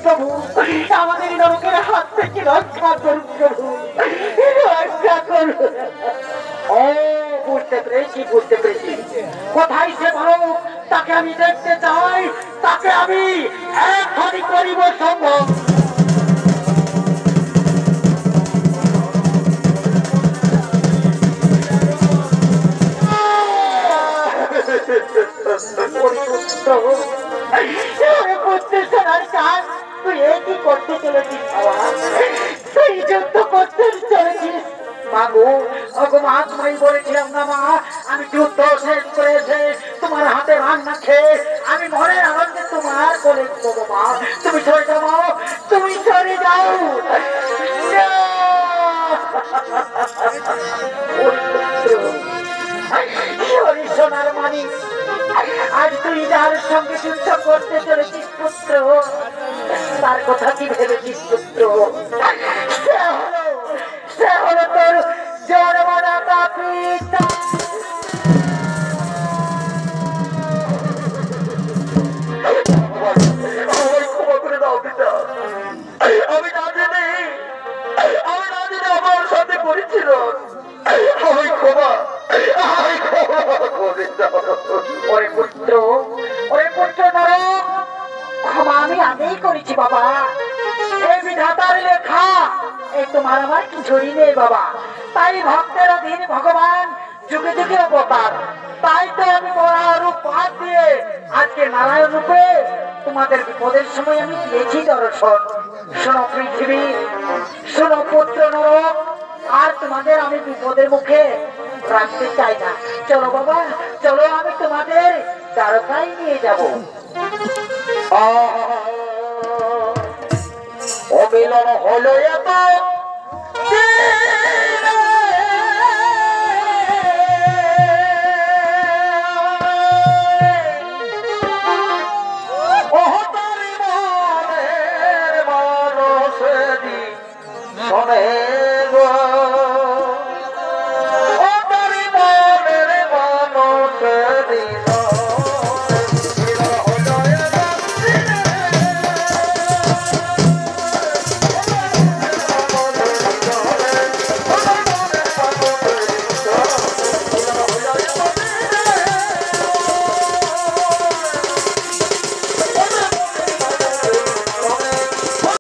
প্রভু, আমাদের নরকের হাত থেকে রক্ষা করুন প্রভু, রক্ষা করুন। ও বুঝতে পেরেছি, বুঝতে পেরেছি। কোথায় সে ভালো, তাকে আমি দেখতে চাই, তাকে আমি এখনই করিব সম্ভব। তুই একই করতে চলেছিস বাবা, তুই যুদ্ধ করতে চলেছিস। মাগো মা, তোমায় বলেছিলাম না মা, আমি যুদ্ধ শেষ করেছে তোমার হাতে রান্না খেয়ে আমি মনের আনন্দে তোমার বলে দেবো মা। তুমি সরে যাও, তুমি সরে যাও। সোনার মানিক, আজ তুই যার সঙ্গে যুদ্ধ করতে চলেছিস পুত্র, তার কথা কি ভেবেছিস পুত্র? সে হলো তোর জন্মদাতা পিতা। ক্ষমা করে দাও পিতা, আমি না জেনে আমার সাথে করেছিল, আমি ক্ষমা করে দাও। ওরে পুত্র, ওরে পুত্র নরক, ক্ষমা আমি আগেই করেছি বাবা, এই বিধাতার লেখা, এই তোমার আমার কিছুই নেই বাবা। তাই ভক্তের অধীন ভগবান যুগে যুগে অবতার, তাই তো আমি বড় রূপ বাদ দিয়ে আজকে নারায়ণ রূপে তোমাদের বিপদের সময় আমি দিয়েছি দর্শন। শোনো পৃথিবী, শোনো পুত্র নরক, আর তোমাদের আমি বিপদের মুখে রাখতে চাই না। চলো বাবা, চলো, আমি তোমাদের দ্বারকায় নিয়ে যাব। অমিলন হলো এত শোনে